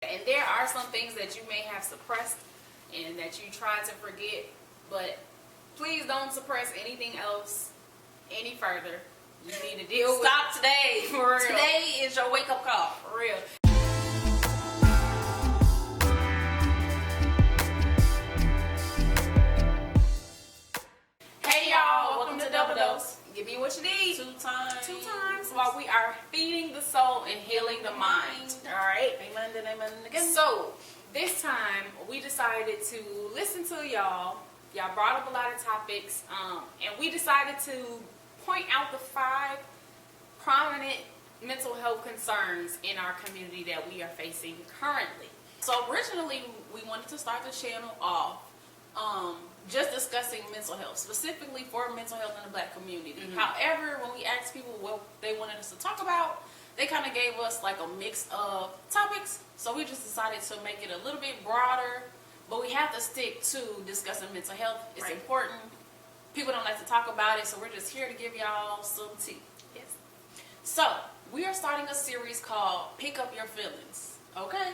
And there are some things that you may have suppressed and that you tried to forget, but please don't suppress anything else any further. You need to deal with it. Stop today. For real. Today is your wake-up call. For real. Hey y'all, welcome to Double Dose. Give me what you need. Two times While we are feeding the soul and healing the mind. Alright? Amen and amen again. So, this time we decided to listen to y'all. Y'all brought up a lot of topics, and we decided to point out the 5 prominent mental health concerns in our community that we are facing currently. So originally we wanted to start the channel off just discussing mental health, specifically for mental health in the Black community. However, when we asked people what they wanted us to talk about, they kind of gave us like a mix of topics. So we just decided to make it a little bit broader, but we have to stick to discussing mental health. It's important. People don't like to talk about it, so we're just here to give y'all some tea. Yes. So we are starting a series called Pick Up Your Feelings. Okay?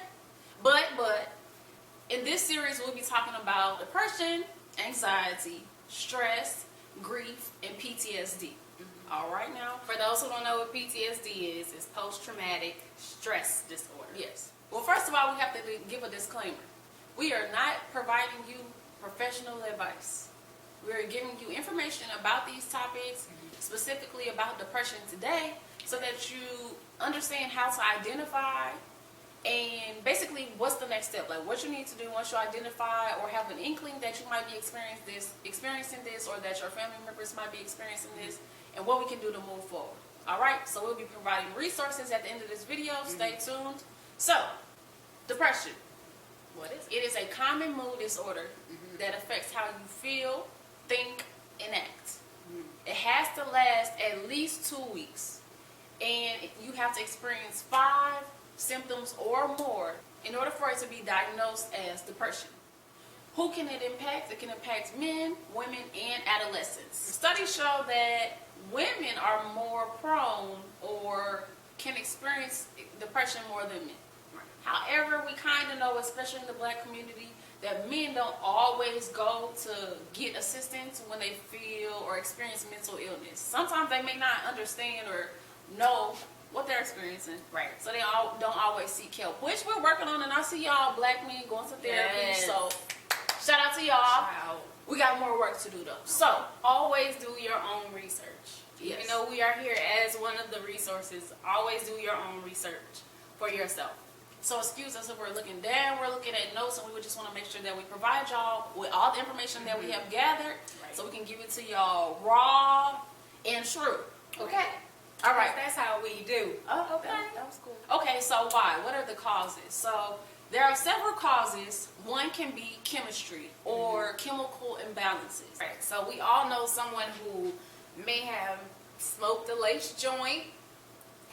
But in this series we'll be talking about depression, anxiety, stress, grief, and PTSD. All right now. For those who don't know what PTSD is, it's post-traumatic stress disorder. Yes. Well, first of all, we have to give a disclaimer. We are not providing you professional advice. We are giving you information about these topics, specifically about depression today, so that you understand how to identify and basically what's the next step. Like what you need to do once you identify or have an inkling that you might be experiencing this, or that your family members might be experiencing this, and what we can do to move forward. All right, so we'll be providing resources at the end of this video. Stay tuned. So, depression. What is it? It is a common mood disorder that affects how you feel, think, and act. It has to last at least 2 weeks, and you have to experience 5 symptoms or more in order for it to be diagnosed as depression. Who can it impact? It can impact men, women, and adolescents. Studies show that women are more prone or can experience depression more than men. However, we kind of know, especially in the Black community, that men don't always go to get assistance when they feel or experience mental illness. Sometimes they may not understand or know what they're experiencing. Right. So they don't always seek help, which we're working on, and I see y'all Black men going to therapy. Yes. So shout out to y'all. We got more work to do though. So Always do your own research. Yes. Even though we are here as one of the resources, always do your own research for yourself. So excuse us if we're looking down, we're looking at notes, and we just want to make sure that we provide y'all with all the information that we have gathered, so we can give it to y'all raw and true. Okay? All right. That's how we do. Oh, okay. That was cool. Okay, so why? What are the causes? So there are several causes. One can be chemistry or chemical imbalances. Right. So we all know someone who may have smoked a lace joint,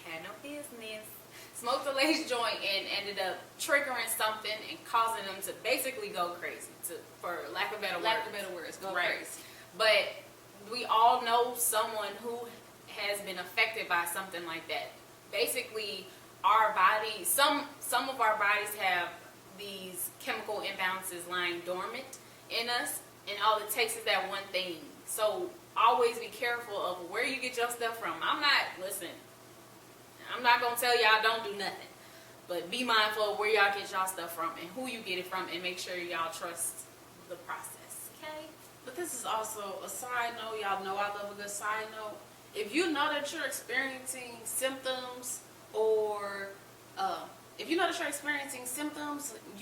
had no business, smoked a lace joint and ended up triggering something and causing them to basically go crazy, for lack of better words. Go right. crazy. But we all know someone who has been affected by something like that. Basically, our body, some of our bodies have these chemical imbalances lying dormant in us, and all it takes is that one thing. So always be careful of where you get your stuff from. I'm not gonna tell y'all don't do nothing, but be mindful of where y'all get y'all stuff from and who you get it from, and make sure y'all trust the process. Okay? But this is also a side note. Y'all know I love a good side note. If you know that you're experiencing symptoms, or you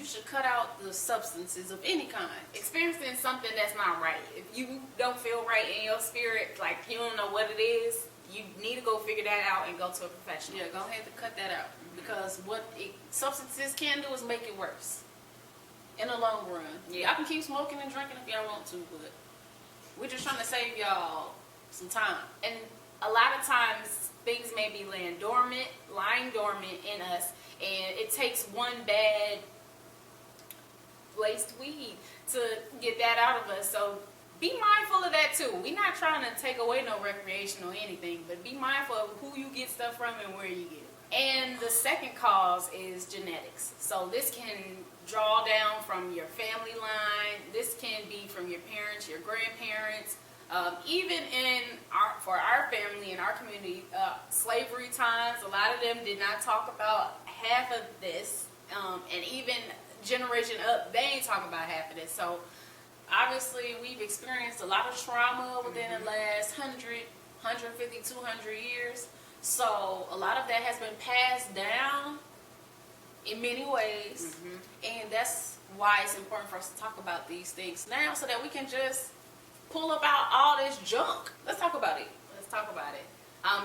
should cut out the substances of any kind. Experiencing something that's not right. If you don't feel right in your spirit, like you don't know what it is, you need to go figure that out and go to a professional. Yeah, go ahead and cut that out, because what substances can do is make it worse in the long run. Yeah. Y'all can keep smoking and drinking if y'all want to, but we're just trying to save y'all some time. And a lot of times things may be lying dormant in us, and it takes one bad laced weed to get that out of us. So be mindful of that too. We're not trying to take away no recreation or anything, but be mindful of who you get stuff from and where you get it. And the second cause is genetics. So this can draw down from your family line. This can be from your parents, your grandparents. Even for our family and our community, slavery times, a lot of them did not talk about half of this. And even generation up, they ain't talking about half of this. So obviously, we've experienced a lot of trauma within the last 100, 150, 200 years. So a lot of that has been passed down in many ways. And that's why it's important for us to talk about these things now so that we can just pull about all this junk. Let's talk about it. Let's talk about it.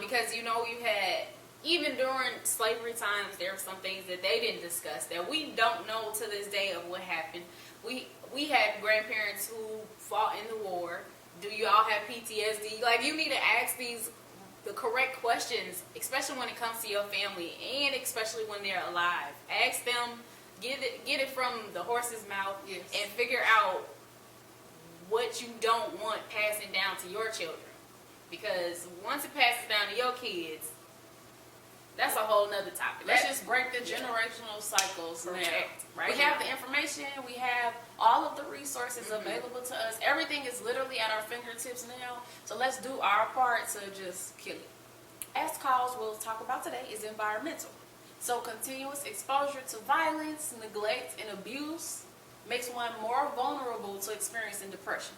Because, you had, even during slavery times, there were some things that they didn't discuss that we don't know to this day of what happened. We had grandparents who fought in the war. Do you all have PTSD? Like, you need to ask the correct questions, especially when it comes to your family and especially when they're alive. Ask them, get it from the horse's mouth, yes, and figure out what you don't want passing down to your children. Because once it passes down to your kids, that's a whole nother topic. Let's just break the generational cycles now. Right, we have the information. We have all of the resources available to us. Everything is literally at our fingertips now. So let's do our part to just kill it. As cause we'll talk about today is environmental. So continuous exposure to violence, neglect, and abuse makes one more vulnerable to experiencing depression.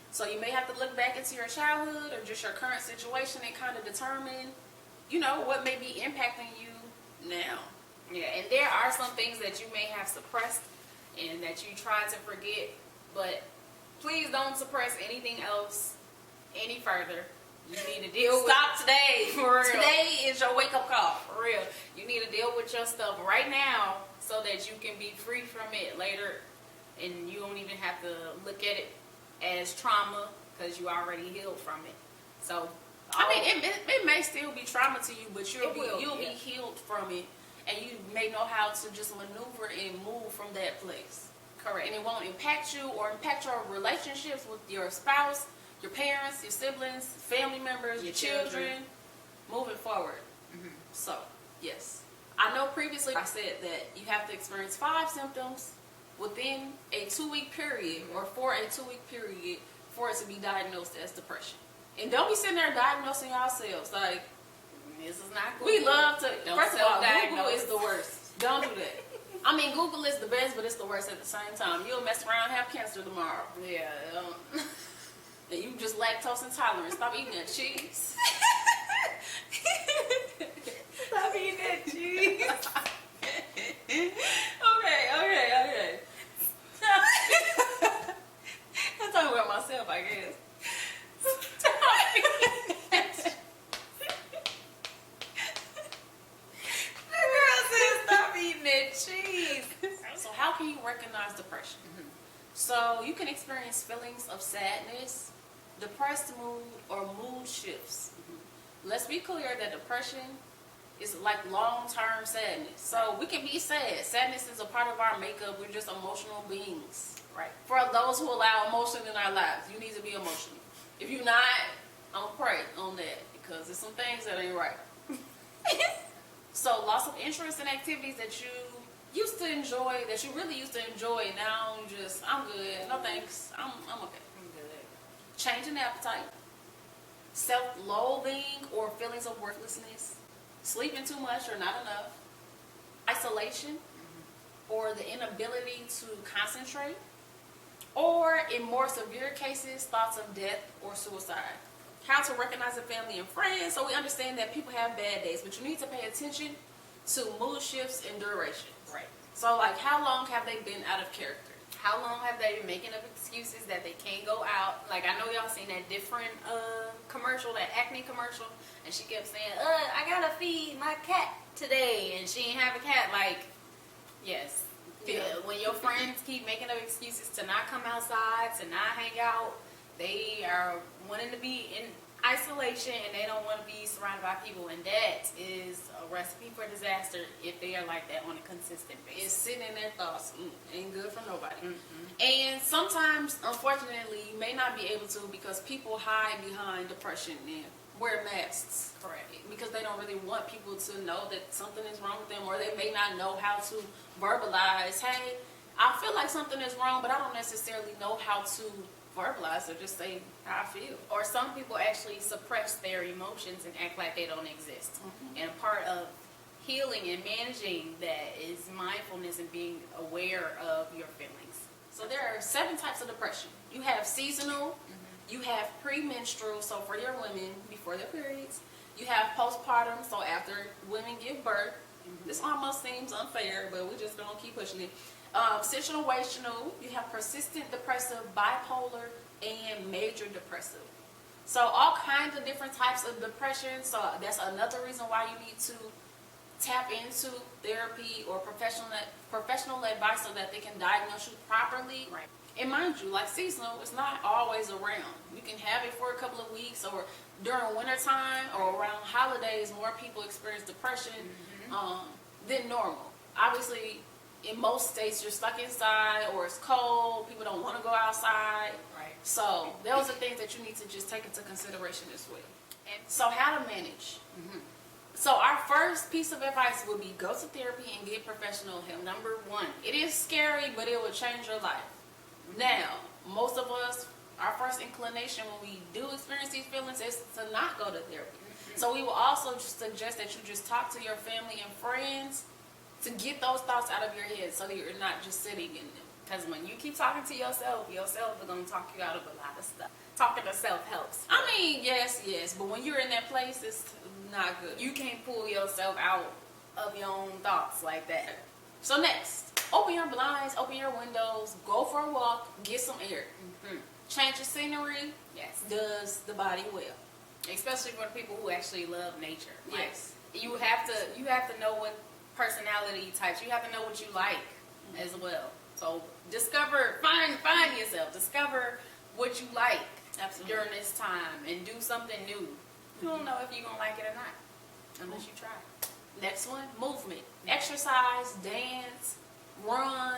So you may have to look back into your childhood or just your current situation and kind of determine, what may be impacting you now. Yeah, and there are some things that you may have suppressed and that you tried to forget, but please don't suppress anything else any further. You need to deal Stop today. For real. Today is your wake-up call. For real. You need to deal with your stuff right now so that you can be free from it later, and you don't even have to look at it as trauma because you already healed from it. So, it may still be trauma to you, but you'll be yeah, healed from it, and you may know how to just maneuver and move from that place. correct. And it won't impact you or impact your relationships with your spouse, your parents, your siblings, family members, your children, moving forward. So, yes. I know previously I said that you have to experience 5 symptoms within a 2-week period or for a 2-week period for it to be diagnosed as depression. And don't be sitting there diagnosing yourselves. Like, This is not good. we love to, Don't first of all, Google self-diagnose. is the worst. Don't do that. I mean, Google is the best, but it's the worst at the same time. You'll mess around and have cancer tomorrow. Yeah. And you just lactose intolerant. Stop eating that cheese. Stop eating that cheese. Okay. I'm talking about myself, I guess. The girl said stop eating that cheese. So how can you recognize depression? So you can experience feelings of sadness, depressed mood, or mood shifts. Let's be clear that depression is like long-term sadness. So we can be sad. Sadness is a part of our makeup. We're just emotional beings. Right. For those who allow emotion in our lives, you need to be emotional. If you're not, I'm gonna pray on that because there's some things that ain't right. So loss of interest in activities that you used to enjoy, that you really used to enjoy, now I'm good. No thanks. I'm okay. I'm good. Change in appetite, self-loathing or feelings of worthlessness, sleeping too much or not enough, isolation, or the inability to concentrate, or in more severe cases, thoughts of death or suicide. How to recognize a family and friends. So we understand that people have bad days, but you need to pay attention to mood shifts and duration. Right. So like, how long have they been out of character? How long have they been making up excuses that they can't go out? Like, I know y'all seen that different commercial, that acne commercial, and she kept saying, I gotta feed my cat today, and she ain't have a cat. Like, yes. Yeah. When your friends keep making up excuses to not come outside, to not hang out, they are wanting to be in isolation and they don't want to be surrounded by people, and that is a recipe for disaster if they are like that on a consistent basis. It's sitting in their thoughts. Ain't good for nobody. And sometimes, unfortunately, you may not be able to because people hide behind depression and wear masks. Correct. Because they don't really want people to know that something is wrong with them, or they may not know how to verbalize, hey, I feel like something is wrong, but I don't necessarily know how to verbalize or just say how I feel. Or some people actually suppress their emotions and act like they don't exist. And a part of healing and managing that is mindfulness and being aware of your feelings. So there are 7 types of depression. You have seasonal, you have premenstrual, so for your women before their periods. You have postpartum, so after women give birth. This almost seems unfair, but we're just gonna keep pushing it. Situational, you have persistent depressive, bipolar, and major depressive. So all kinds of different types of depression. So that's another reason why you need to tap into therapy or professional advice so that they can diagnose you properly. Right. And mind you, like seasonal, it's not always around. You can have it for a couple of weeks, or during wintertime or around holidays, more people experience depression than normal. Obviously, in most states, you're stuck inside or it's cold. People don't want to go outside. Right. So those are things that you need to just take into consideration as well. And so how to manage. So our first piece of advice would be go to therapy and get professional help. Number 1. It is scary, but it will change your life. Now, most of us, our first inclination when we do experience these feelings is to not go to therapy. So we will also just suggest that you just talk to your family and friends to get those thoughts out of your head so that you're not just sitting in them. Because when you keep talking to yourself is going to talk you out of a lot of stuff. Talking to self helps. I mean, yes, but when you're in that place, it's not good. You can't pull yourself out of your own thoughts like that. So next, open your blinds, open your windows, go for a walk, get some air. Change your scenery. Yes. Does the body well. Especially for the people who actually love nature. Yes. Like, you have to know what personality types. You have to know what you like as well. So find yourself. Discover what you like during this time and do something new. You don't know if you're going to like it or not unless you try. Next one, movement. Exercise, dance, run,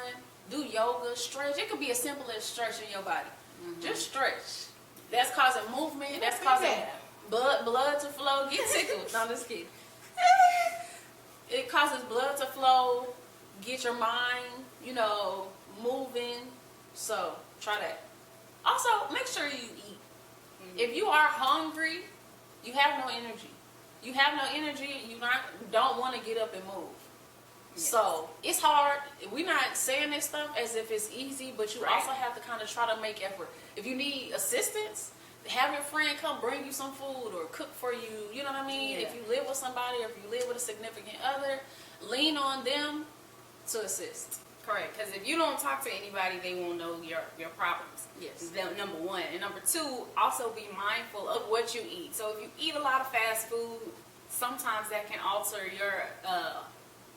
do yoga, stretch. It could be as simple as stretching your body. Just stretch. That's causing movement. That's causing blood to flow. Get tickled. No, I'm just kidding. It causes blood to flow. Get your mind, moving. So try that. Also, make sure you eat. If you are hungry, you have no energy. You have no energy. You don't want to get up and move. Yes. So it's hard. We're not saying this stuff as if it's easy, but you also have to kind of try to make effort. If you need assistance, have your friend come bring you some food or cook for you. You know what I mean? Yeah. If you live with somebody or if you live with a significant other, lean on them to assist. Correct. Because if you don't talk to anybody, they won't know your problems. Yes. Number 1. And number 2, also be mindful of what you eat. So if you eat a lot of fast food, sometimes that can alter your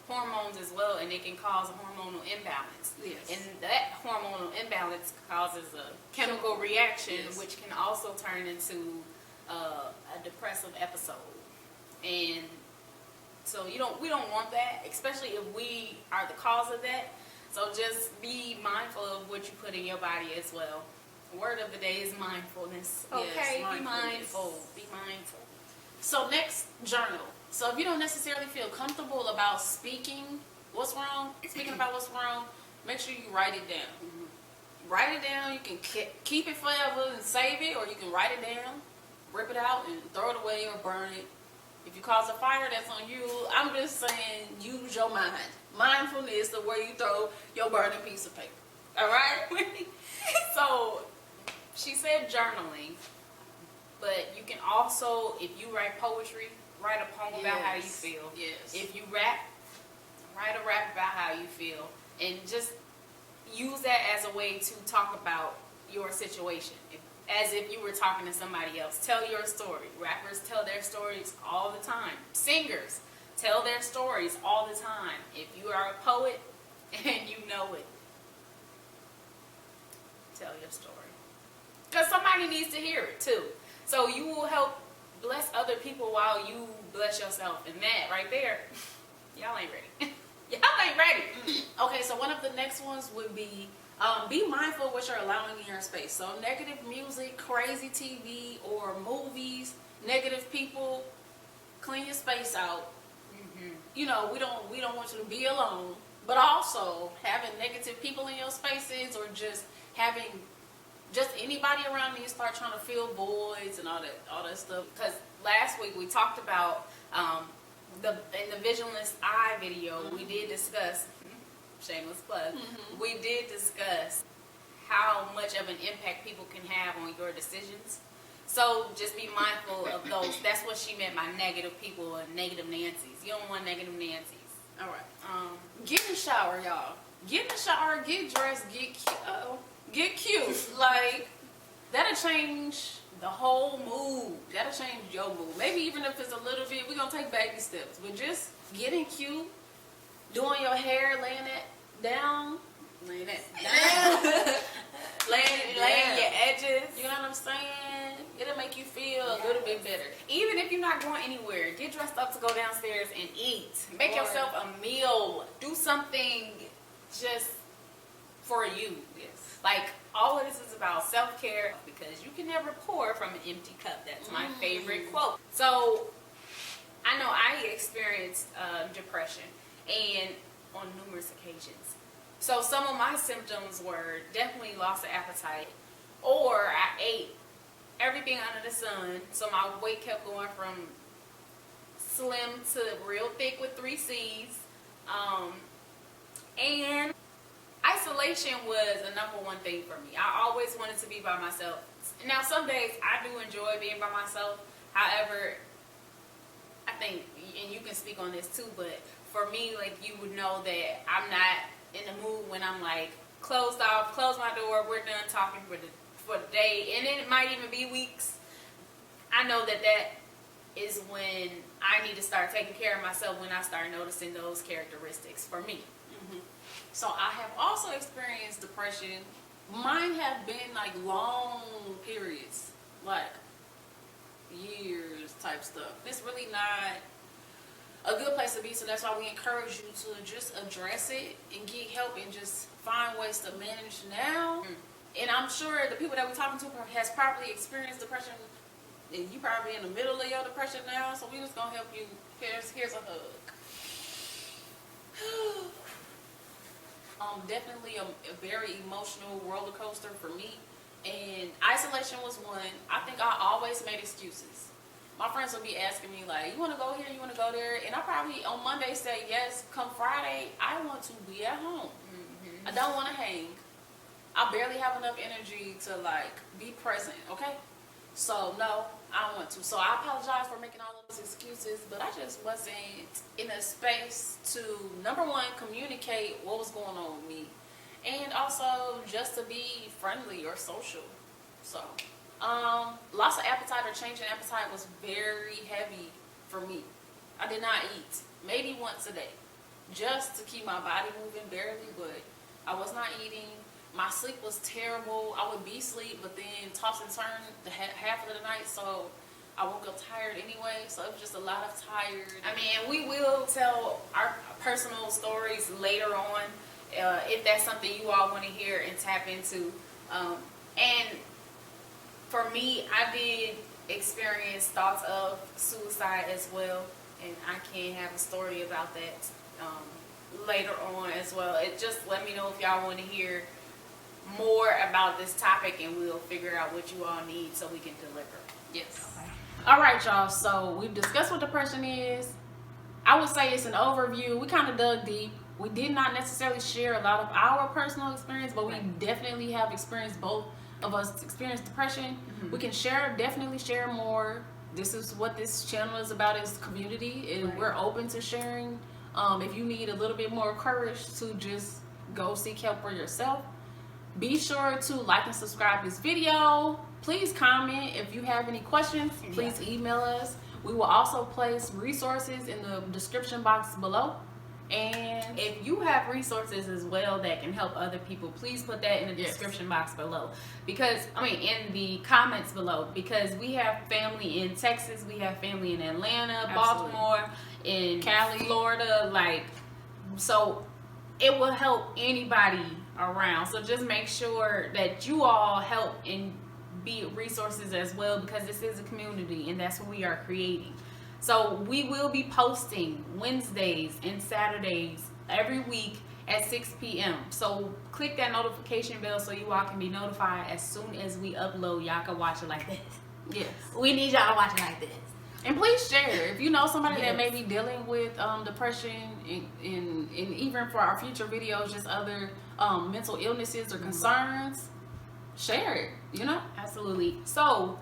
hormones as well, and it can cause a hormonal imbalance. Yes. And that hormonal imbalance causes a chemical reaction, which can also turn into a depressive episode. And so we don't want that, especially if we are the cause of that. So just be mindful of what you put in your body as well. Word of the day is mindfulness. Okay, yes, be mindful. Be mindful. So next, journal. So if you don't necessarily feel comfortable about speaking about what's wrong, make sure you write it down. Write it down. You can keep it forever and save it, or you can write it down, rip it out, and throw it away or burn it. If you cause a fire, that's on you. I'm just saying, use your mind. Mindfulness, the way you throw your burning piece of paper. All right? So she said journaling, but you can also, if you write poetry, write a poem about how you feel. Yes. If you rap, write a rap about how you feel, and just use that as a way to talk about your situation, as if you were talking to somebody else. Tell your story. Rappers tell their stories all the time. Singers tell their stories all the time. If you are a poet and you know it, tell your story. Because somebody needs to hear it too. So you will help bless other people while you bless yourself. And that right there, y'all ain't ready. Y'all ain't ready. Okay, so one of the next ones would be mindful of what you're allowing in your space. So negative music, crazy TV, or movies negative people, clean your space out. You know, we don't want you to be alone, but also having negative people in your spaces, or just having just anybody around you start trying to fill voids and all that stuff. Because last week we talked about in the Visionless Eye video, we did discuss, shameless plug, we did discuss how much of an impact people can have on your decisions. So just be mindful of those. That's what she meant by negative people or negative Nancy's. You don't want negative Nancy's. All right. Get in the shower, y'all. Get in the shower, get dressed, get cute. Like, that'll change the whole mood. That'll change your mood. Maybe even if it's a little bit, we're going to take baby steps. But just getting cute, doing your hair, laying it down. Laying your edges. You know what I'm saying? It'll make you feel a little bit better. Even if you're not going anywhere, get dressed up to go downstairs and eat. Make yourself a meal. Do something just for you. Yes. Like, all of this is about self-care, because you can never pour from an empty cup. That's my favorite quote. So, I know I experienced depression, and on numerous occasions. So some of my symptoms were definitely loss of appetite, or I ate everything under the sun, so my weight kept going from slim to real thick with 3 C's. And isolation was a number one thing for me. I always wanted to be by myself. Now, some days I do enjoy being by myself. However, I think, and you can speak on this too, but for me, like, you would know that I'm not in the mood when I'm like closed off, close my door, we're done talking for the day, and then it might even be weeks. I know that is when I need to start taking care of myself, when I start noticing those characteristics for me. So I have also experienced depression. Mine have been like long periods, like years type stuff. It's really not a good place to be, so that's why we encourage you to just address it and get help and just find ways to manage now. And I'm sure the people that we're talking to has probably experienced depression, and you probably in the middle of your depression now, so we just gonna help you. Here's a hug. Definitely a very emotional roller coaster for me, and isolation was one. I think I always made excuses. My friends would be asking me like, you want to go here, you want to go there, and I probably on Monday say yes. Come Friday, I want to be at home. I don't want to hang. I barely have enough energy to like be present, okay? So no, I don't want to. So I apologize for making all of those excuses, but I just wasn't in a space to, number one, communicate what was going on with me, and also just to be friendly or social. So loss of appetite or change in appetite was very heavy for me. I did not eat, maybe once a day, just to keep my body moving, barely, but I was not eating. My sleep was terrible. I would be asleep, but then toss and turn the half of the night, so I woke up tired anyway. So it was just a lot of tired. I mean, we will tell our personal stories later on, if that's something you all want to hear and tap into. And for me, I did experience thoughts of suicide as well, and I can have a story about that later on as well. It just let me know if y'all want to hear more about this topic, and we'll figure out what you all need so we can deliver. Yes. Okay. All right, y'all. So we've discussed what depression is. I would say it's an overview. We kind of dug deep. We did not necessarily share a lot of our personal experience, but we definitely have experienced, both of us experienced depression. We can definitely share more. This is what this channel is about, is community, and we're open to sharing. If you need a little bit more courage to just go seek help for yourself, be sure to like and subscribe this video. Please comment if you have any questions. Please email us. We will also place resources in the description box below. And if you have resources as well that can help other people, please put that in the description box below. Because, I mean, in the comments below. Because we have family in Texas, we have family in Atlanta, Baltimore, in Cali, Florida. Like, so it will help anybody around. So just make sure that you all help and be resources as well, because this is a community and that's what we are creating. So we will be posting Wednesdays and Saturdays every week at 6 p.m. So click that notification bell so you all can be notified as soon as we upload. Y'all can watch it like this. Yes. We need y'all to watch it like this. And please share if you know somebody Yes. that may be dealing with depression, and even for our future videos, just other mental illnesses or concerns. Share it. You know. Absolutely. So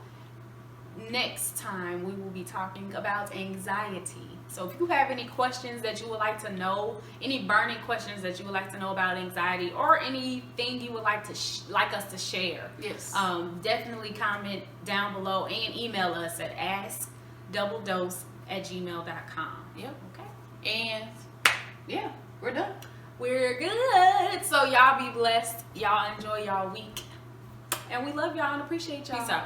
next time we will be talking about anxiety. So if you have any questions that you would like to know, any burning questions that you would like to know about anxiety, or anything you would like to like us to share, Yes. definitely comment down below and email us at askdoubledose@gmail.com. Yep. Okay. And yeah, we're done. We're good. So y'all be blessed. Y'all enjoy y'all week. And we love y'all and appreciate y'all. Peace out.